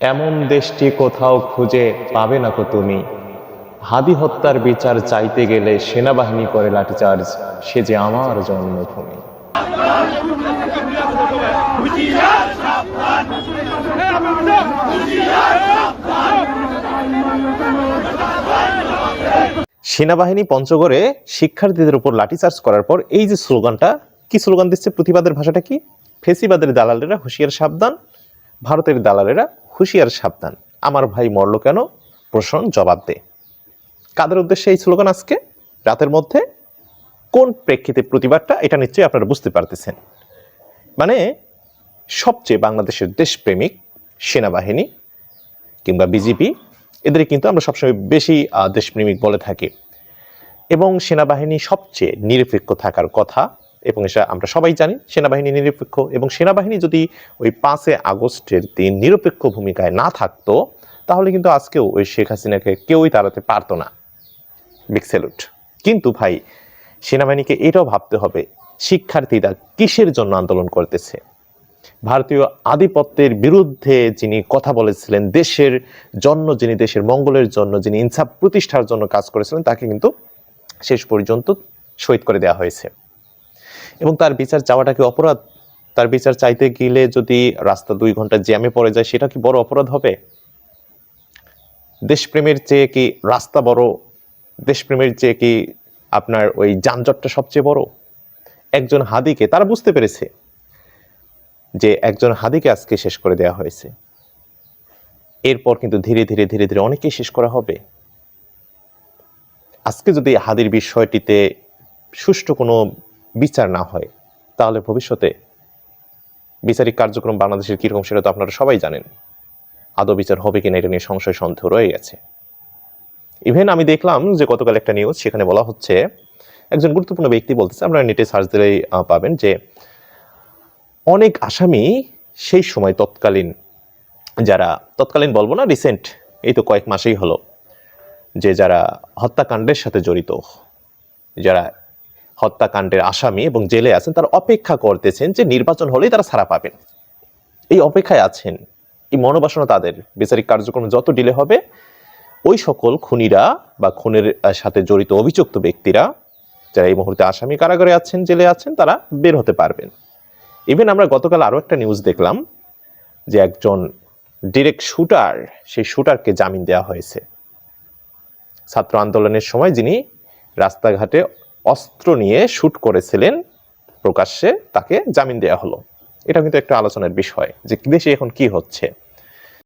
এমন দেশটি কোথাও খুঁজে পাবে না কো তুমি। হাদি হত্যার বিচার চাইতে গেলে সেনাবাহিনী করে লাঠিচার্জ, সে যে আমার জন্মভূমি। সেনাবাহিনী পঞ্চগড়ে শিক্ষার্থীদের উপর লাঠিচার্জ করার পর এই যে স্লোগানটা, কি স্লোগান দিচ্ছে? প্রতিবাদের ভাষাটা কি? ফেসিবাদের দালালেরা হুঁশিয়ার সাবধান, ভারতের দালালেরা হুঁশিয়ার সাবধান, আমার ভাই মরল কেন, প্রশ্ন জবাব দে। কাদের উদ্দেশ্যে এই স্লোগান আজকে রাতের মধ্যে? কোন প্রেক্ষিতে প্রতিবাদটা, এটা নিশ্চয়ই আপনারা বুঝতে পারতেছেন। মানে সবচেয়ে বাংলাদেশের দেশপ্রেমিক সেনাবাহিনী কিংবা বিজেপি, এদের কিন্তু আমরা সবসময় বেশি দেশপ্রেমিক বলে থাকি, এবং সেনাবাহিনী সবচেয়ে নিরপেক্ষ থাকার কথা, এবং এটা আমরা সবাই জানি সেনাবাহিনী নিরপেক্ষ। এবং সেনাবাহিনী যদি ওই 5 আগস্টের দিন নিরপেক্ষ ভূমিকায় না থাকতো, তাহলে কিন্তু আজকেও ওই শেখ হাসিনাকে কেউই তাড়াতে পারতো না। Big salute. কিন্তু ভাই, সেনাবাহিনীকে এটাও ভাবতে হবে শিক্ষার্থীরা কিসের জন্য আন্দোলন করতেছে। ভারতীয় আধিপত্যের বিরুদ্ধে যিনি কথা বলেছিলেন, দেশের জন্য যিনি, দেশের মঙ্গলের জন্য যিনি ইনসাফ প্রতিষ্ঠার জন্য কাজ করেছিলেন, তাকে কিন্তু শেষ পর্যন্ত শহীদ করে দেওয়া হয়েছে। এবং তার বিচার চাওয়াটা কি অপরাধ? তার বিচার চাইতে গেলে যদি রাস্তা 2 ঘন্টা জ্যামে পড়ে যায়, সেটা কি বড় অপরাধ হবে? দেশপ্রেমের চেয়ে কি রাস্তা বড়? দেশপ্রেমের চেয়ে কি আপনার ওই যানজটটা সবচেয়ে বড়? একজন হাদিকে তারা বুঝতে পেরেছে যে একজন হাদিকে আজকে শেষ করে দেওয়া হয়েছে, এরপর কিন্তু ধীরে ধীরে ধীরে ধীরে অনেকেই শেষ করা হবে। আজকে যদি হাদির বিষয়টিতে সুষ্ঠু কোনো বিচার না হয়, তাহলে ভবিষ্যতে বিচারিক কার্যক্রম বাংলাদেশের কিরকম সেটা তো আপনারা সবাই জানেন। আদৌ বিচার হবে কিনা এটা নিয়ে সংশয় সন্দেহ রয়ে গেছে। ইভেন আমি দেখলাম যে গতকাল একটা নিউজ, সেখানে বলা হচ্ছে একজন গুরুত্বপূর্ণ ব্যক্তি বলতেছে, আপনারা নেটে সার্চ দিলেই পাবেন, যে অনেক আসামি সেই সময় তৎকালীন বলবো না, রিসেন্ট এই তো কয়েক মাসেই হলো, যে যারা হত্যাকাণ্ডের সাথে জড়িত, যারা হত্যাকাণ্ডের আসামি এবং জেলে আছেন, তারা অপেক্ষা করতেছেন যে নির্বাচন হলেই তারা ছাড়া পাবেন। এই অপেক্ষায় আছেন, এই মনোবাসনা তাদের। বিচারিক কার্যক্রম যত ডিলে হবে, ওই সকল খুনিরা বা খুনের সাথে জড়িত অভিযুক্ত ব্যক্তিরা, যারা এই মুহূর্তে আসামি কারাগারে আছেন, জেলে আছেন, তারা বের হতে পারবেন। ইভেন আমরা গতকাল আরো একটা নিউজ দেখলাম যে একজন ডিরেক্ট শুটার, সেই শুটারকে জামিন দেওয়া হয়েছে। ছাত্র আন্দোলনের সময় যিনি রাস্তাঘাটে অস্ত্র নিয়ে শুট করেছিলেন প্রকাশ্যে, তাকে জামিন দেওয়া হলো। এটা কিন্তু একটা আলোচনার বিষয় যে দেশে এখন কি হচ্ছে।